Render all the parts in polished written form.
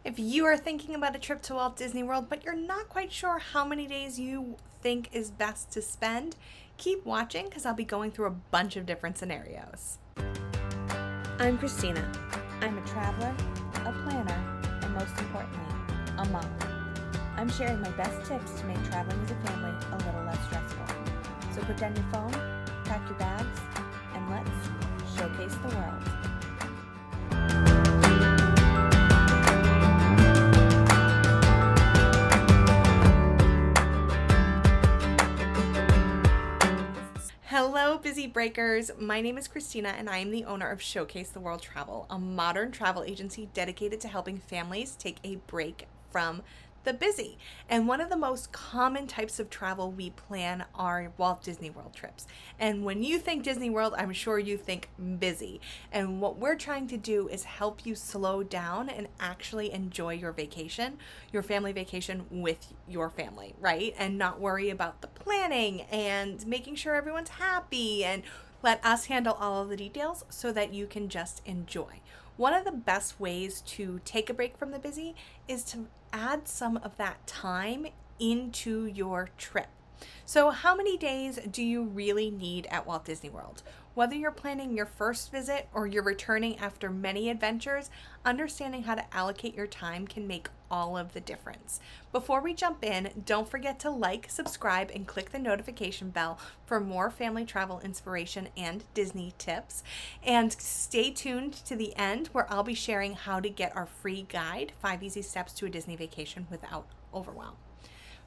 If you are thinking about a trip to Walt Disney World, but you're not quite sure how many days you think is best to spend, keep watching because I'll be going through a bunch of different scenarios. I'm Christina. I'm a traveler, a planner, and most importantly, a mom. I'm sharing my best tips to make traveling as a family a little less stressful. So put down your phone, pack your bags, and let's showcase the world. Hello, busy breakers. My name is Christina, and I am the owner of Showcase the World Travel, a modern travel agency dedicated to helping families take a break from the busy. And one of the most common types of travel we plan are Walt Disney World trips. And when you think Disney World, I'm sure you think busy. And what we're trying to do is help you slow down and actually enjoy your vacation, your family vacation with your family, right? And not worry about the planning and making sure everyone's happy, and let us handle all of the details so that you can just enjoy. One of the best ways to take a break from the busy is to add some of that time into your trip. So how many days do you really need at Walt Disney World? Whether you're planning your first visit or you're returning after many adventures, understanding how to allocate your time can make all of the difference. Before we jump in, don't forget to like, subscribe, and click the notification bell for more family travel inspiration and Disney tips. And stay tuned to the end where I'll be sharing how to get our free guide, 5 Easy Steps to a Disney Vacation Without Overwhelm.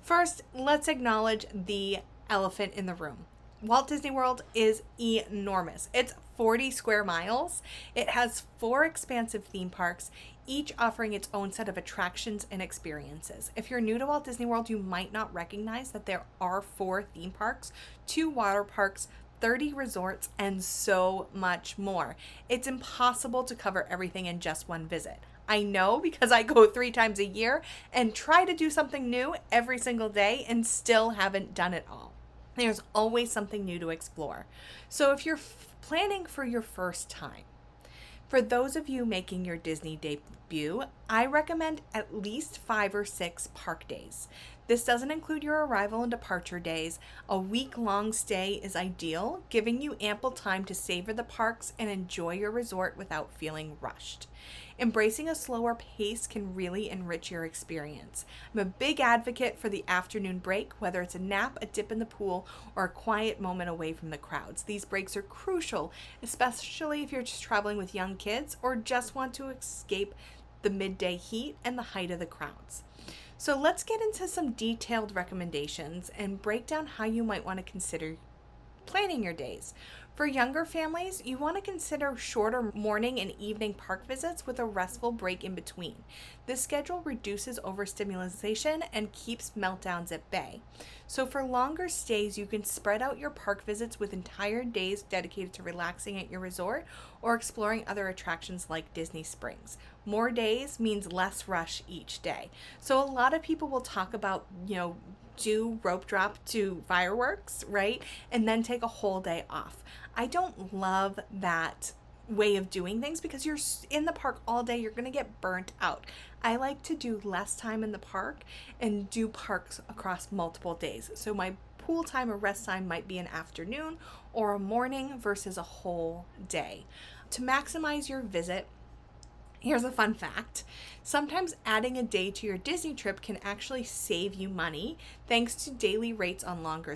First, let's acknowledge the elephant in the room. Walt Disney World is enormous. It's 40 square miles. It has 4 expansive theme parks, each offering its own set of attractions and experiences. If you're new to Walt Disney World, you might not recognize that there are 4 theme parks, 2 water parks, 30 resorts, and so much more. It's impossible to cover everything in just one visit. I know, because I go 3 times a year and try to do something new every single day and still haven't done it all. There's always something new to explore. So if you're planning for your first time, for those of you making your Disney debut, I recommend at least 5 or 6 park days. This doesn't include your arrival and departure days. A week-long stay is ideal, giving you ample time to savor the parks and enjoy your resort without feeling rushed. Embracing a slower pace can really enrich your experience. I'm a big advocate for the afternoon break, whether it's a nap, a dip in the pool, or a quiet moment away from the crowds. These breaks are crucial, especially if you're just traveling with young kids or just want to escape the midday heat and the height of the crowds. So let's get into some detailed recommendations and break down how you might want to consider planning your days. For younger families, you want to consider shorter morning and evening park visits with a restful break in between. This schedule reduces overstimulation and keeps meltdowns at bay. So for longer stays, you can spread out your park visits with entire days dedicated to relaxing at your resort or exploring other attractions like Disney Springs. More days means less rush each day. So a lot of people will talk about, do rope drop to fireworks, right? And then take a whole day off. I don't love that way of doing things because you're in the park all day. You're going to get burnt out. I like to do less time in the park and do parks across multiple days. So my pool time or rest time might be an afternoon or a morning versus a whole day. To maximize your visit, here's a fun fact. Sometimes adding a day to your Disney trip can actually save you money thanks to daily rates on longer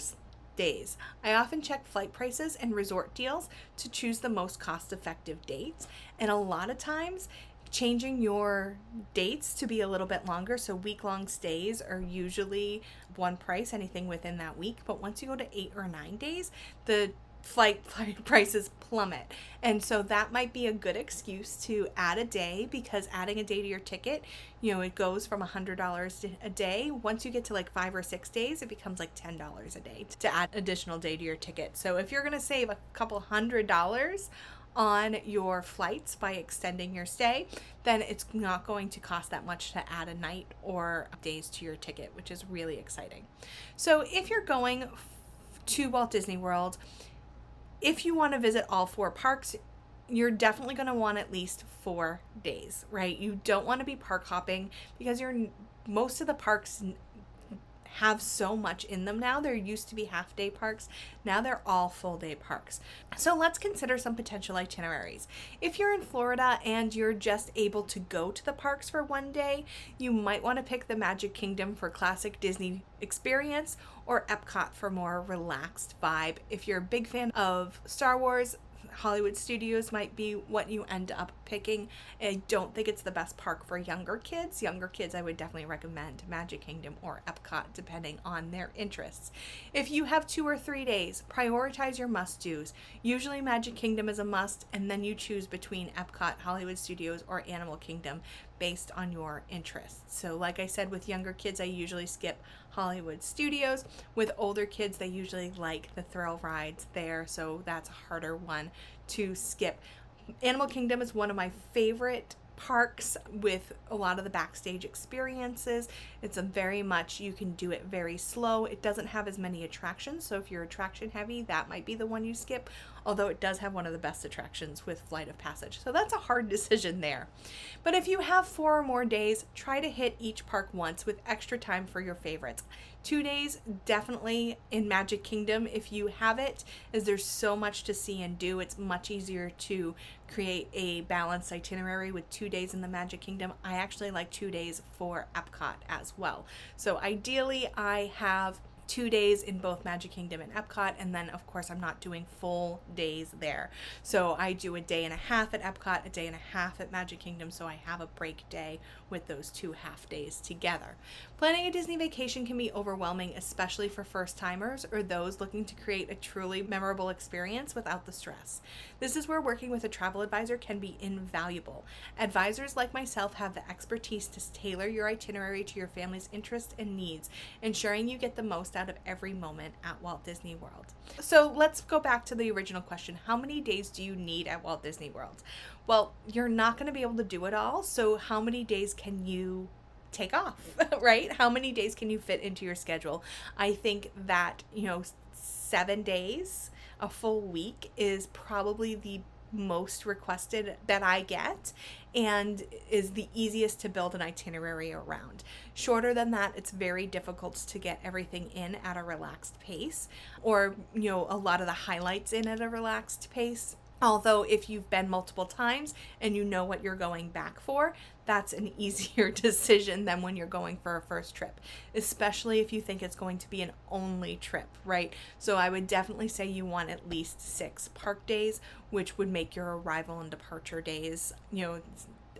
days. I often check flight prices and resort deals to choose the most cost-effective dates, and a lot of times changing your dates to be a little bit longer. So week-long stays are usually one price, anything within that week, but once you go to 8 or 9 days, the flight prices plummet. And so that might be a good excuse to add a day, because adding a day to your ticket, it goes from $100 a day. Once you get to like 5 or 6 days, it becomes like $10 a day to add additional day to your ticket. So if you're going to save a couple $100 on your flights by extending your stay, then it's not going to cost that much to add a night or days to your ticket, which is really exciting. So if you're going to Walt Disney World, if you want to visit all 4 parks, you're definitely going to want at least 4 days, right? You don't want to be park hopping because most of the parks have so much in them now. There used to be half-day parks. Now they're all full-day parks. So let's consider some potential itineraries. If you're in Florida and you're just able to go to the parks for one day, you might want to pick the Magic Kingdom for classic Disney experience or Epcot for more relaxed vibe. If you're a big fan of Star Wars, Hollywood Studios might be what you end up picking. I don't think it's the best park for younger kids. Younger kids, I would definitely recommend Magic Kingdom or Epcot, depending on their interests. If you have 2 or 3 days, prioritize your must-dos. Usually Magic Kingdom is a must, and then you choose between Epcot, Hollywood Studios, or Animal Kingdom based on your interests. So like I said, with younger kids, I usually skip Hollywood Studios. With older kids, they usually like the thrill rides there, so that's a harder one to skip. Animal Kingdom is one of my favorite parks with a lot of the backstage experiences. It's a very much, you can do it very slow. It doesn't have as many attractions, so if you're attraction heavy, that might be the one you skip, although it does have one of the best attractions with Flight of Passage. So that's a hard decision there. But if you have 4 or more days, try to hit each park once with extra time for your favorites. 2 days, definitely in Magic Kingdom if you have it, as there's so much to see and do. It's much easier to create a balanced itinerary with 2 days in the Magic Kingdom. I actually like 2 days for Epcot as well. So ideally I have 2 days in both Magic Kingdom and Epcot, and then of course I'm not doing full days there. So I do a day and a half at Epcot, a day and a half at Magic Kingdom, so I have a break day with those 2 half days together. Planning a Disney vacation can be overwhelming, especially for first timers or those looking to create a truly memorable experience without the stress. This is where working with a travel advisor can be invaluable. Advisors like myself have the expertise to tailor your itinerary to your family's interests and needs, ensuring you get the most out of every moment at Walt Disney World. So let's go back to the original question. How many days do you need at Walt Disney World? Well, you're not going to be able to do it all. So how many days can you take off, right? How many days can you fit into your schedule? I think that, 7 days, a full week is probably the most requested that I get and is the easiest to build an itinerary around. Shorter than that, it's very difficult to get everything in at a relaxed pace, or a lot of the highlights in at a relaxed pace. Although if you've been multiple times and you know what you're going back for, that's an easier decision than when you're going for a first trip, especially if you think it's going to be an only trip, right? So I would definitely say you want at least 6 park days, which would make your arrival and departure days, a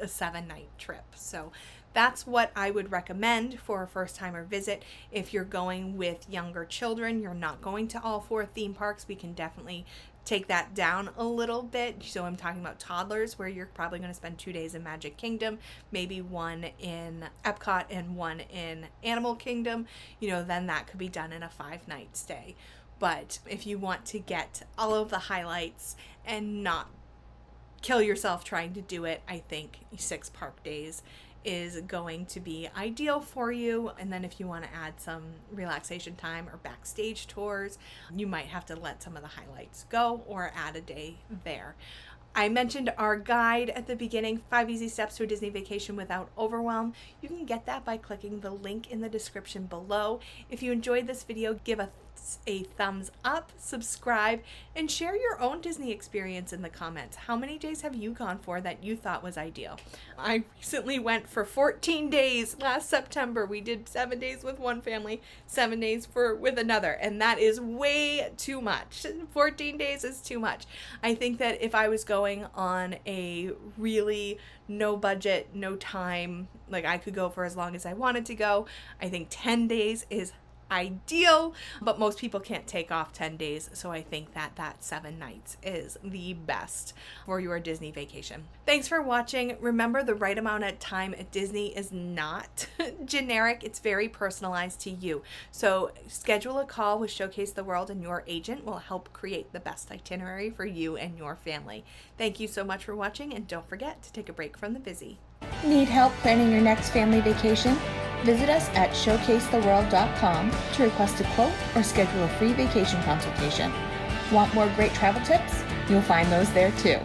7-night trip. So that's what I would recommend for a first timer visit. If you're going with younger children, you're not going to all 4 theme parks, we can definitely take that down a little bit. So I'm talking about toddlers, where you're probably going to spend 2 days in Magic Kingdom, maybe 1 in Epcot and 1 in Animal Kingdom, then that could be done in a 5-night stay. But if you want to get all of the highlights and not kill yourself trying to do it, I think 6 park days is going to be ideal for you. And then if you want to add some relaxation time or backstage tours, you might have to let some of the highlights go or add a day there. I mentioned our guide at the beginning, 5 Easy Steps to a Disney Vacation Without Overwhelm. You can get that by clicking the link in the description below. If you enjoyed this video, give a thumbs up, subscribe, and share your own Disney experience in the comments. How many days have you gone for that you thought was ideal? I recently went for 14 days last September. We did 7 days with one family, 7 days with another, and that is way too much. 14 days is too much. I think that if I was going on a really no budget, no time, like I could go for as long as I wanted to go, I think 10 days is ideal, but most people can't take off 10 days, so I think that 7 nights is the best for your Disney vacation. Thanks for watching. Remember, the right amount of time at Disney is not generic. It's very personalized to you. So schedule a call with Showcase the World, and your agent will help create the best itinerary for you and your family. Thank you so much for watching, and don't forget to take a break from the busy. Need help planning your next family vacation? Visit us at showcasetheworld.com to request a quote or schedule a free vacation consultation. Want more great travel tips? You'll find those there too.